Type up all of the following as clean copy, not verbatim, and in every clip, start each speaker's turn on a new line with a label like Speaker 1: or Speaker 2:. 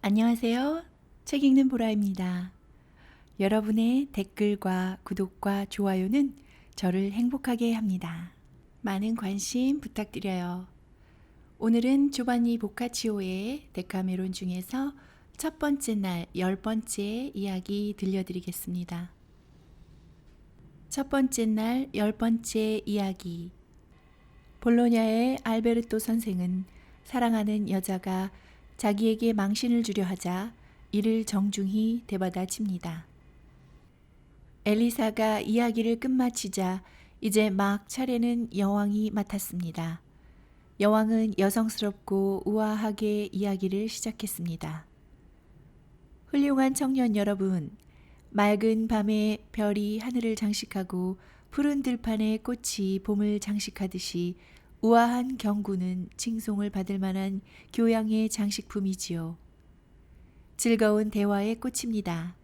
Speaker 1: 안녕하세요. 책 읽는 보라입니다. 여러분의 댓글과 구독과 좋아요는 저를 행복하게 합니다. 많은 관심 부탁드려요. 오늘은 조반니 보카치오의 데카메론 중에서 첫 번째 날 10번째 이야기 들려드리겠습니다. 첫 번째 날 10번째 이야기. 볼로냐의 알베르토 선생은 사랑하는 여자가 자기에게 망신을 주려 하자 이를 정중히 되받아칩니다. 엘리사가 이야기를 끝마치자 이제 막 차례는 여왕이 맡았습니다. 여왕은 여성스럽고 우아하게 이야기를 시작했습니다. 훌륭한 청년 여러분, 맑은 밤에 별이 하늘을 장식하고 푸른 들판에 꽃이 봄을 장식하듯이 우아한 경구는 칭송을 받을 만한 교양의 장식품이지요. 즐거운 대화의 꽃입니다.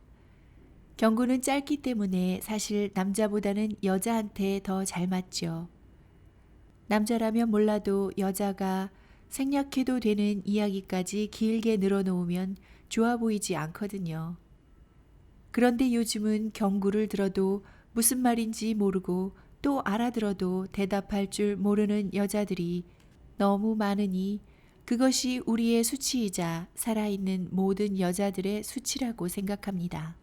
Speaker 1: 경구는 짧기 때문에 사실 남자보다는 여자한테 더 잘 맞죠. 남자라면 몰라도 여자가 생략해도 되는 이야기까지 길게 늘어놓으면 좋아 보이지 않거든요. 그런데 요즘은 경구를 들어도 무슨 말인지 모르고 또 알아들어도 대답할 줄 모르는 여자들이 너무 많으니 그것이 우리의 수치이자 살아있는 모든 여자들의 수치라고 생각합니다.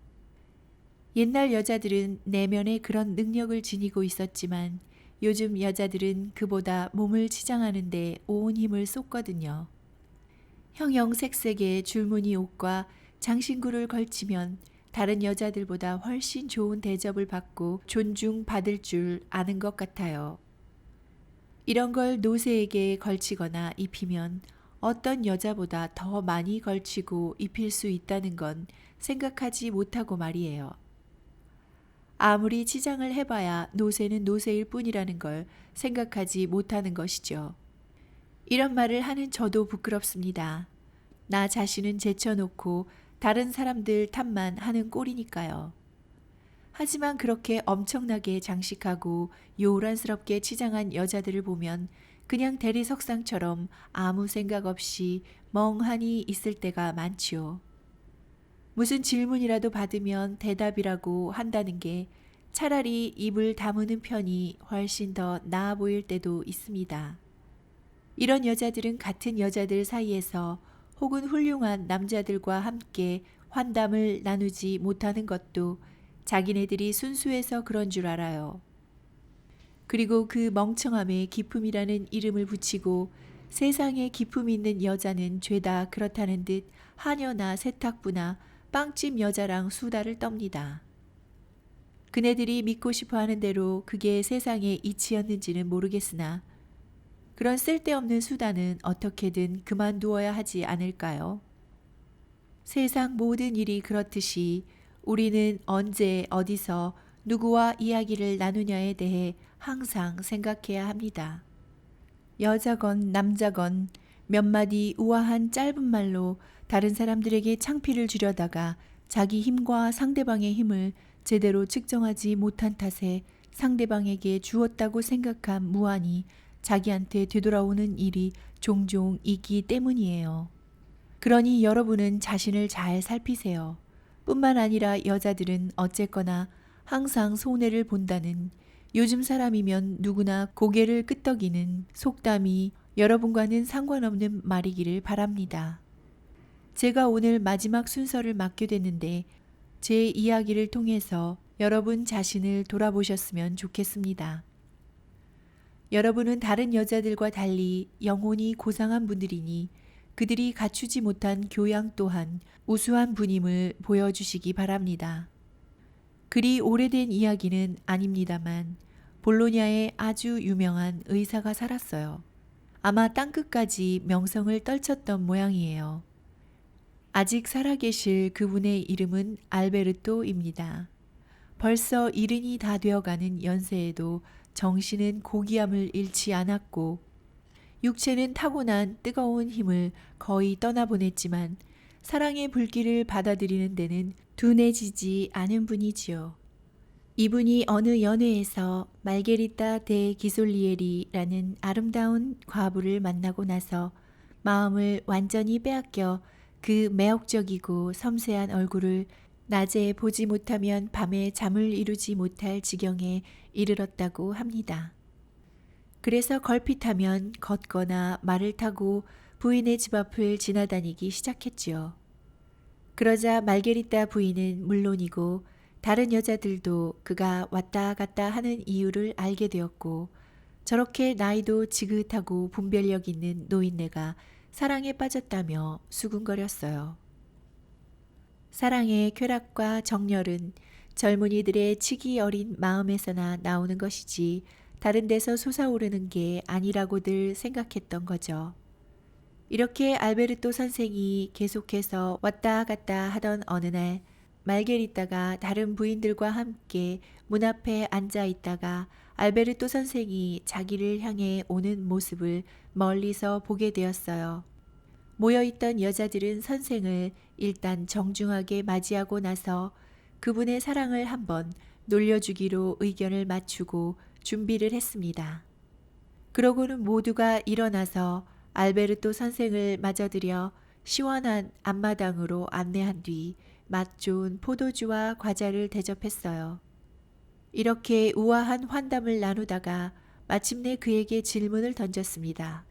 Speaker 1: 옛날 여자들은 내면에 그런 능력을 지니고 있었지만 요즘 여자들은 그보다 몸을 치장하는 데 온 힘을 쏟거든요. 형형색색의 줄무늬 옷과 장신구를 걸치면 다른 여자들보다 훨씬 좋은 대접을 받고 존중받을 줄 아는 것 같아요. 이런 걸 노새에게 걸치거나 입히면 어떤 여자보다 더 많이 걸치고 입힐 수 있다는 건 생각하지 못하고 말이에요. 아무리 치장을 해봐야 노새는 노새일 뿐이라는 걸 생각하지 못하는 것이죠. 이런 말을 하는 저도 부끄럽습니다. 나 자신은 제쳐놓고 다른 사람들 탓만 하는 꼴이니까요. 하지만 그렇게 엄청나게 장식하고 요란스럽게 치장한 여자들을 보면 그냥 대리석상처럼 아무 생각 없이 멍하니 있을 때가 많지요. 무슨 질문이라도 받으면 대답이라고 한다는 게 차라리 입을 다무는 편이 훨씬 더 나아 보일 때도 있습니다. 이런 여자들은 같은 여자들 사이에서 혹은 훌륭한 남자들과 함께 환담을 나누지 못하는 것도 자기네들이 순수해서 그런 줄 알아요. 그리고 그 멍청함에 기품이라는 이름을 붙이고 세상에 기품 있는 여자는 죄다 그렇다는 듯 하녀나 세탁부나 빵집 여자랑 수다를 떱니다. 그네들이 믿고 싶어 하는 대로 그게 세상의 이치였는지는 모르겠으나 그런 쓸데없는 수다는 어떻게든 그만두어야 하지 않을까요? 세상 모든 일이 그렇듯이 우리는 언제 어디서 누구와 이야기를 나누냐에 대해 항상 생각해야 합니다. 여자건 남자건 몇 마디 우아한 짧은 말로 다른 사람들에게 창피를 주려다가 자기 힘과 상대방의 힘을 제대로 측정하지 못한 탓에 상대방에게 주었다고 생각한 무안이 자기한테 되돌아오는 일이 종종 있기 때문이에요. 그러니 여러분은 자신을 잘 살피세요. 뿐만 아니라 여자들은 어쨌거나 항상 손해를 본다는 요즘 사람이면 누구나 고개를 끄덕이는 속담이 여러분과는 상관없는 말이기를 바랍니다. 제가 오늘 마지막 순서를 맡게 됐는데 제 이야기를 통해서 여러분 자신을 돌아보셨으면 좋겠습니다. 여러분은 다른 여자들과 달리 영혼이 고상한 분들이니 그들이 갖추지 못한 교양 또한 우수한 분임을 보여주시기 바랍니다. 그리 오래된 이야기는 아닙니다만 볼로냐에 아주 유명한 의사가 살았어요. 아마 땅끝까지 명성을 떨쳤던 모양이에요. 아직 살아계실 그분의 이름은 알베르토입니다. 벌써 70이 다 되어가는 연세에도 정신은 고귀함을 잃지 않았고 육체는 타고난 뜨거운 힘을 거의 떠나보냈지만 사랑의 불길을 받아들이는 데는 둔해지지 않은 분이지요. 이분이 어느 연회에서 말게리타 데 기솔리에리라는 아름다운 과부를 만나고 나서 마음을 완전히 빼앗겨 그 매혹적이고 섬세한 얼굴을 낮에 보지 못하면 밤에 잠을 이루지 못할 지경에 이르렀다고 합니다. 그래서 걸핏하면 걷거나 말을 타고 부인의 집 앞을 지나다니기 시작했지요. 그러자 말게리타 부인은 물론이고 다른 여자들도 그가 왔다 갔다 하는 이유를 알게 되었고, 저렇게 나이도 지긋하고 분별력 있는 노인네가 사랑에 빠졌다며 수군거렸어요. 사랑의 쾌락과 정열은 젊은이들의 치기 어린 마음에서나 나오는 것이지 다른 데서 솟아오르는 게 아니라고들 생각했던 거죠. 이렇게 알베르토 선생이 계속해서 왔다 갔다 하던 어느 날, 말게리타가 다른 부인들과 함께 문 앞에 앉아 있다가 알베르토 선생이 자기를 향해 오는 모습을 멀리서 보게 되었어요. 모여있던 여자들은 선생을 일단 정중하게 맞이하고 나서 그분의 사랑을 한번 놀려주기로 의견을 맞추고 준비를 했습니다. 그러고는 모두가 일어나서 알베르토 선생을 맞아들여 시원한 앞마당으로 안내한 뒤 맛 좋은 포도주와 과자를 대접했어요. 이렇게 우아한 환담을 나누다가 마침내 그에게 질문을 던졌습니다.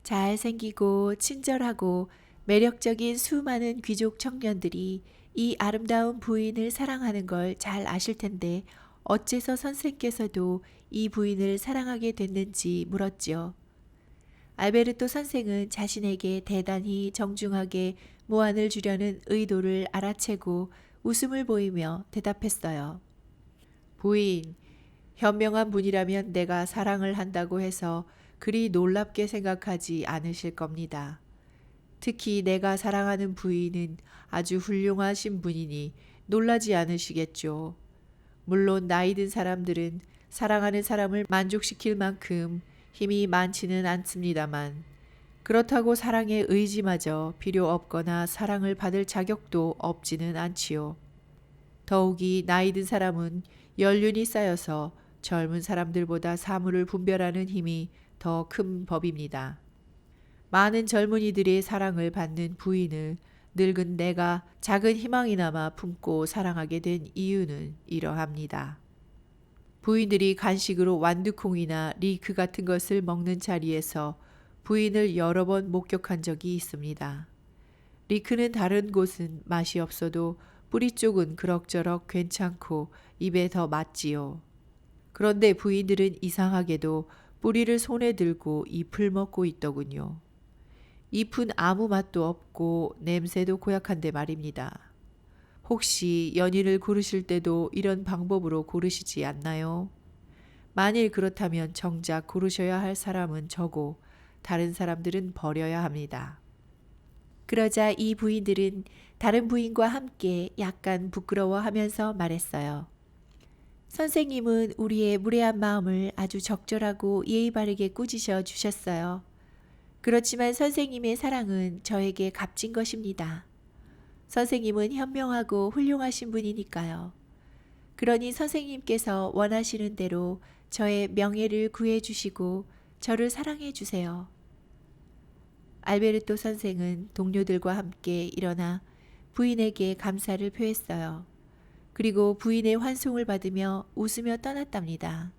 Speaker 1: 잘생기고 친절하고 매력적인 수많은 귀족 청년들이 이 아름다운 부인을 사랑하는 걸 잘 아실 텐데 어째서 선생께서도 이 부인을 사랑하게 됐는지 물었지요. 알베르토 선생은 자신에게 대단히 정중하게 무안을 주려는 의도를 알아채고 웃음을 보이며 대답했어요. 부인, 현명한 분이라면 내가 사랑을 한다고 해서 그리 놀랍게 생각하지 않으실 겁니다. 특히 내가 사랑하는 부인은 아주 훌륭하신 분이니 놀라지 않으시겠죠. 물론 나이 든 사람들은 사랑하는 사람을 만족시킬 만큼 힘이 많지는 않습니다만, 그렇다고 사랑의 의지마저 필요 없거나 사랑을 받을 자격도 없지는 않지요. 더욱이 나이 든 사람은 연륜이 쌓여서 젊은 사람들보다 사물을 분별하는 힘이 더 큰 법입니다. 많은 젊은이들의 사랑을 받는 부인을 늙은 내가 작은 희망이나마 품고 사랑하게 된 이유는 이러합니다. 부인들이 간식으로 완두콩이나 리크 같은 것을 먹는 자리에서 부인을 여러 번 목격한 적이 있습니다. 리크는 다른 곳은 맛이 없어도 뿌리 쪽은 그럭저럭 괜찮고 입에 더 맞지요. 그런데 부인들은 이상하게도 뿌리를 손에 들고 잎을 먹고 있더군요. 잎은 아무 맛도 없고 냄새도 고약한데 말입니다. 혹시 연인을 고르실 때도 이런 방법으로 고르시지 않나요? 만일 그렇다면 정작 고르셔야 할 사람은 저고 다른 사람들은 버려야 합니다. 그러자 이 부인들은 다른 부인과 함께 약간 부끄러워하면서 말했어요. 선생님은 우리의 무례한 마음을 아주 적절하고 예의 바르게 꾸짖어 주셨어요. 그렇지만 선생님의 사랑은 저에게 값진 것입니다. 선생님은 현명하고 훌륭하신 분이니까요. 그러니 선생님께서 원하시는 대로 저의 명예를 구해 주시고 저를 사랑해 주세요. 알베르토 선생은 동료들과 함께 일어나 부인에게 감사를 표했어요. 그리고 부인의 환송을 받으며 웃으며 떠났답니다.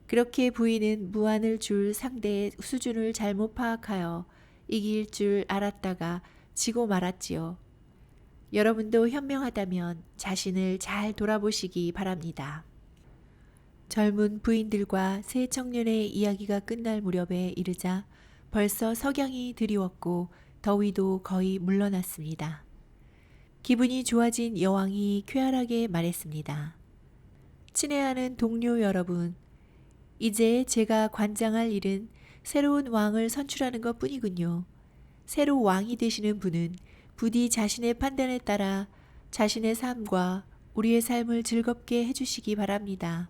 Speaker 1: 그렇게 부인은 무안을 줄 상대의 수준을 잘못 파악하여 이길 줄 알았다가 지고 말았지요. 여러분도 현명하다면 자신을 잘 돌아보시기 바랍니다. 젊은 부인들과 새 청년의 이야기가 끝날 무렵에 이르자 벌써 석양이 드리웠고 더위도 거의 물러났습니다. 기분이 좋아진 여왕이 쾌활하게 말했습니다. 친애하는 동료 여러분, 이제 제가 관장할 일은 새로운 왕을 선출하는 것 뿐이군요. 새로 왕이 되시는 분은 부디 자신의 판단에 따라 자신의 삶과 우리의 삶을 즐겁게 해주시기 바랍니다.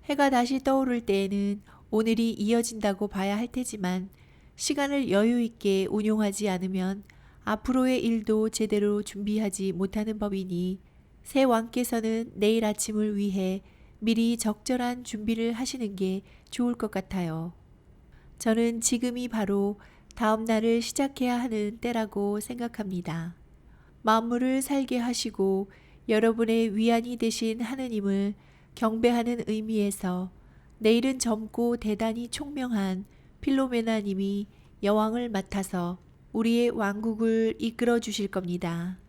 Speaker 1: 해가 다시 떠오를 때에는 오늘이 이어진다고 봐야 할 테지만 시간을 여유 있게 운용하지 않으면 앞으로의 일도 제대로 준비하지 못하는 법이니 새 왕께서는 내일 아침을 위해 미리 적절한 준비를 하시는 게 좋을 것 같아요. 저는 지금이 바로 다음 날을 시작해야 하는 때라고 생각합니다. 만물을 살게 하시고 여러분의 위안이 되신 하느님을 경배하는 의미에서 내일은 젊고 대단히 총명한 필로메나님이 여왕을 맡아서 우리의 왕국을 이끌어 주실 겁니다.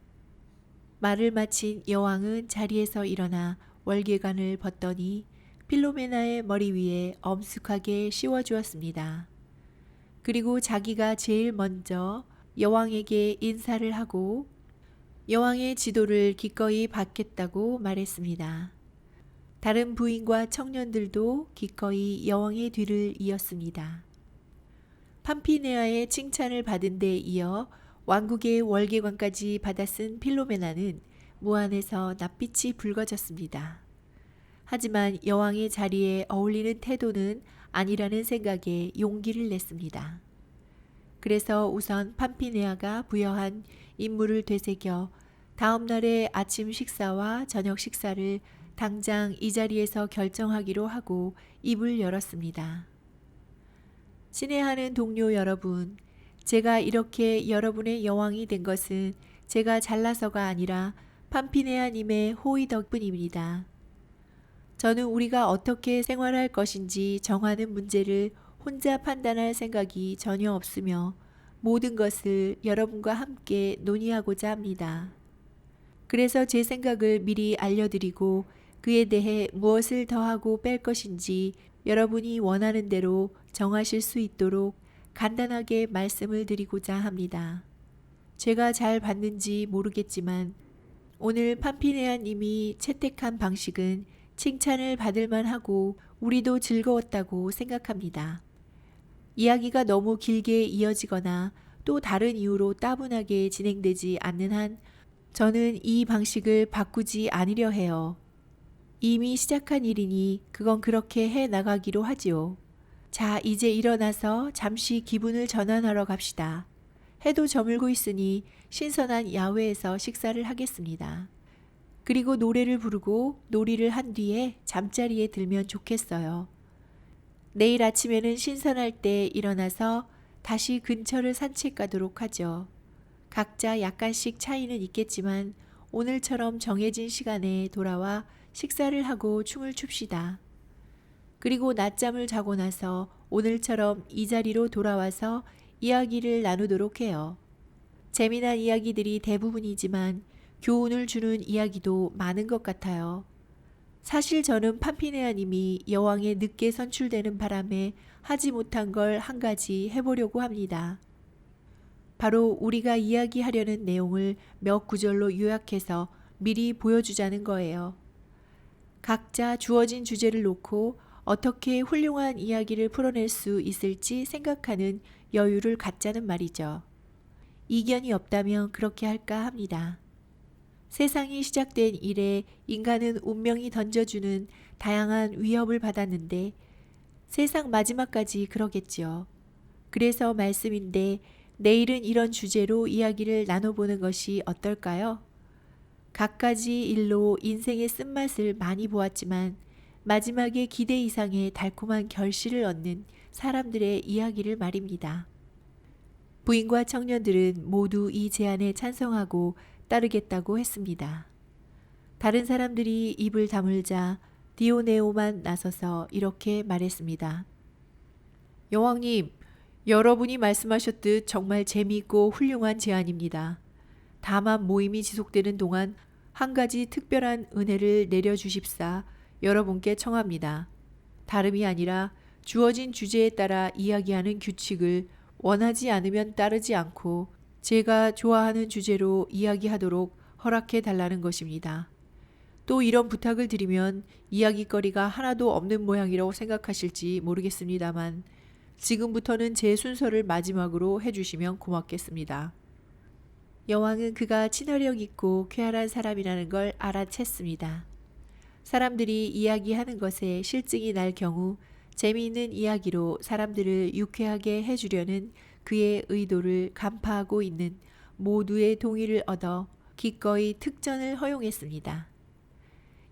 Speaker 1: 말을 마친 여왕은 자리에서 일어나 월계관을 벗더니 필로메나의 머리 위에 엄숙하게 씌워주었습니다. 그리고 자기가 제일 먼저 여왕에게 인사를 하고 여왕의 지도를 기꺼이 받겠다고 말했습니다. 다른 부인과 청년들도 기꺼이 여왕의 뒤를 이었습니다. 팜피네아의 칭찬을 받은 데 이어 왕국의 월계관까지 받아쓴 필로메나는 무안에서 낯빛이 붉어졌습니다. 하지만 여왕의 자리에 어울리는 태도는 아니라는 생각에 용기를 냈습니다. 그래서 우선 팜피네아가 부여한 임무를 되새겨 다음 날의 아침 식사와 저녁 식사를 당장 이 자리에서 결정하기로 하고 입을 열었습니다. 친애하는 동료 여러분, 제가 이렇게 여러분의 여왕이 된 것은 제가 잘나서가 아니라 팜피네아님의 호의 덕분입니다. 저는 우리가 어떻게 생활할 것인지 정하는 문제를 혼자 판단할 생각이 전혀 없으며 모든 것을 여러분과 함께 논의하고자 합니다. 그래서 제 생각을 미리 알려드리고 그에 대해 무엇을 더하고 뺄 것인지 여러분이 원하는 대로 정하실 수 있도록 간단하게 말씀을 드리고자 합니다. 제가 잘 봤는지 모르겠지만 오늘 팜피네아님이 채택한 방식은 칭찬을 받을 만하고 우리도 즐거웠다고 생각합니다. 이야기가 너무 길게 이어지거나 또 다른 이유로 따분하게 진행되지 않는 한 저는 이 방식을 바꾸지 않으려 해요. 이미 시작한 일이니 그건 그렇게 해 나가기로 하지요. 자, 이제 일어나서 잠시 기분을 전환하러 갑시다. 해도 저물고 있으니 신선한 야외에서 식사를 하겠습니다. 그리고 노래를 부르고 놀이를 한 뒤에 잠자리에 들면 좋겠어요. 내일 아침에는 신선할 때 일어나서 다시 근처를 산책 가도록 하죠. 각자 약간씩 차이는 있겠지만 오늘처럼 정해진 시간에 돌아와 식사를 하고 춤을 춥시다. 그리고 낮잠을 자고 나서 오늘처럼 이 자리로 돌아와서 이야기를 나누도록 해요. 재미난 이야기들이 대부분이지만 교훈을 주는 이야기도 많은 것 같아요. 사실 저는 팜피네아님이 여왕에 늦게 선출되는 바람에 하지 못한 걸 한 가지 해보려고 합니다. 바로 우리가 이야기하려는 내용을 몇 구절로 요약해서 미리 보여주자는 거예요. 각자 주어진 주제를 놓고 어떻게 훌륭한 이야기를 풀어낼 수 있을지 생각하는 여유를 갖자는 말이죠. 이견이 없다면 그렇게 할까 합니다. 세상이 시작된 이래 인간은 운명이 던져주는 다양한 위협을 받았는데 세상 마지막까지 그러겠지요. 그래서 말씀인데 내일은 이런 주제로 이야기를 나눠보는 것이 어떨까요? 갖가지 일로 인생의 쓴맛을 많이 보았지만 마지막에 기대 이상의 달콤한 결실을 얻는 사람들의 이야기를 말입니다. 부인과 청년들은 모두 이 제안에 찬성하고 따르겠다고 했습니다. 다른 사람들이 입을 다물자 디오네오만 나서서 이렇게 말했습니다. 여왕님, 여러분이 말씀하셨듯 정말 재미있고 훌륭한 제안입니다. 다만 모임이 지속되는 동안 한 가지 특별한 은혜를 내려주십사 여러분께 청합니다. 다름이 아니라 주어진 주제에 따라 이야기하는 규칙을 원하지 않으면 따르지 않고 제가 좋아하는 주제로 이야기하도록 허락해 달라는 것입니다. 또 이런 부탁을 드리면 이야기거리가 하나도 없는 모양이라고 생각하실지 모르겠습니다만 지금부터는 제 순서를 마지막으로 해주시면 고맙겠습니다. 여왕은 그가 친화력 있고 쾌활한 사람이라는 걸 알아챘습니다. 사람들이 이야기하는 것에 실증이 날 경우 재미있는 이야기로 사람들을 유쾌하게 해주려는 그의 의도를 간파하고 있는 모두의 동의를 얻어 기꺼이 특전을 허용했습니다.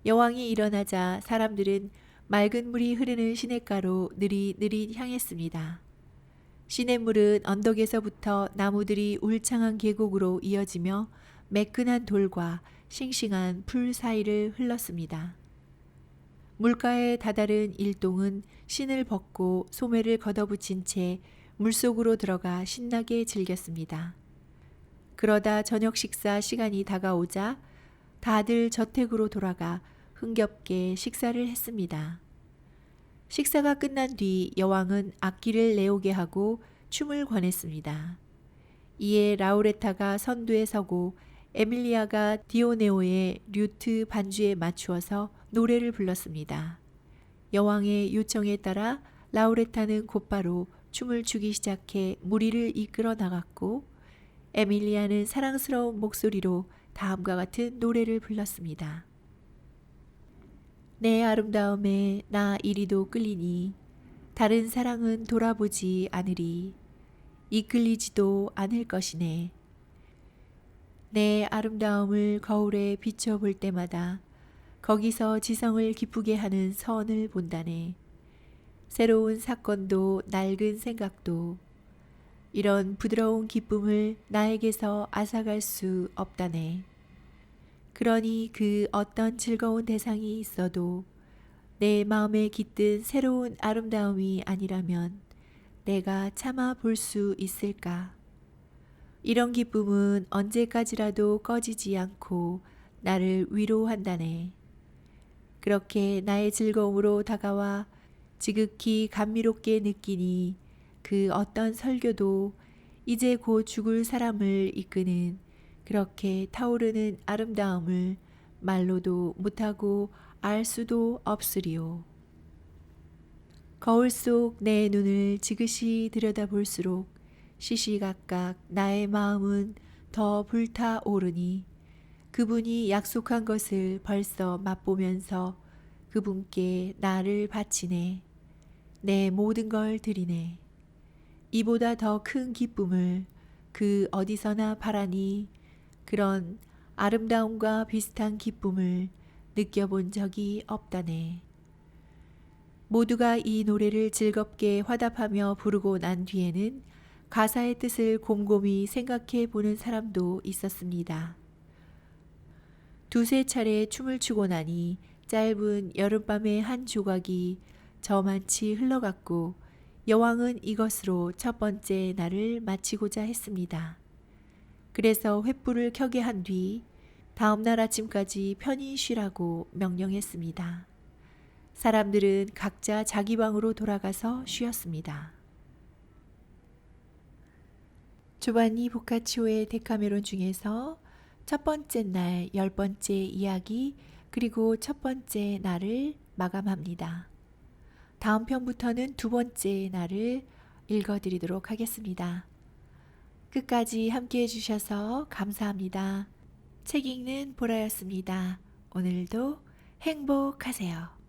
Speaker 1: 여왕이 일어나자 사람들은 맑은 물이 흐르는 시냇가로 느릿느릿 향했습니다. 시냇물은 언덕에서부터 나무들이 울창한 계곡으로 이어지며 매끈한 돌과 싱싱한 풀 사이를 흘렀습니다. 물가에 다다른 일동은 신을 벗고 소매를 걷어붙인 채 물속으로 들어가 신나게 즐겼습니다. 그러다 저녁 식사 시간이 다가오자 다들 저택으로 돌아가 흥겹게 식사를 했습니다. 식사가 끝난 뒤 여왕은 악기를 내오게 하고 춤을 권했습니다. 이에 라우레타가 선두에 서고 에밀리아가 디오네오의 류트 반주에 맞추어서 노래를 불렀습니다. 여왕의 요청에 따라 라우레타는 곧바로 춤을 추기 시작해 무리를 이끌어 나갔고 에밀리아는 사랑스러운 목소리로 다음과 같은 노래를 불렀습니다. 내 아름다움에 나 이리도 끌리니 다른 사랑은 돌아보지 않으리 이끌리지도 않을 것이네. 내 아름다움을 거울에 비춰볼 때마다 거기서 지성을 기쁘게 하는 선을 본다네. 새로운 사건도 낡은 생각도 이런 부드러운 기쁨을 나에게서 앗아갈 수 없다네. 그러니 그 어떤 즐거운 대상이 있어도 내 마음에 깃든 새로운 아름다움이 아니라면 내가 참아 볼 수 있을까? 이런 기쁨은 언제까지라도 꺼지지 않고 나를 위로한다네. 그렇게 나의 즐거움으로 다가와 지극히 감미롭게 느끼니 그 어떤 설교도 이제 곧 죽을 사람을 이끄는 그렇게 타오르는 아름다움을 말로도 못하고 알 수도 없으리요. 거울 속 내 눈을 지그시 들여다볼수록 시시각각 나의 마음은 더 불타오르니 그분이 약속한 것을 벌써 맛보면서 그분께 나를 바치네. 내 모든 걸 드리네. 이보다 더 큰 기쁨을 그 어디서나 바라니 그런 아름다움과 비슷한 기쁨을 느껴본 적이 없다네. 모두가 이 노래를 즐겁게 화답하며 부르고 난 뒤에는 가사의 뜻을 곰곰이 생각해 보는 사람도 있었습니다. 두세 차례 춤을 추고 나니 짧은 여름밤의 한 조각이 저만치 흘러갔고 여왕은 이것으로 첫 번째 날을 마치고자 했습니다. 그래서 횃불을 켜게 한 뒤 다음 날 아침까지 편히 쉬라고 명령했습니다. 사람들은 각자 자기 방으로 돌아가서 쉬었습니다. 조반니 보카치오의 데카메론 중에서 첫 번째 날, 10번째 이야기, 그리고 첫 번째 날을 마감합니다. 다음 편부터는 두 번째 날을 읽어드리도록 하겠습니다. 끝까지 함께 해주셔서 감사합니다. 책 읽는 보라였습니다. 오늘도 행복하세요.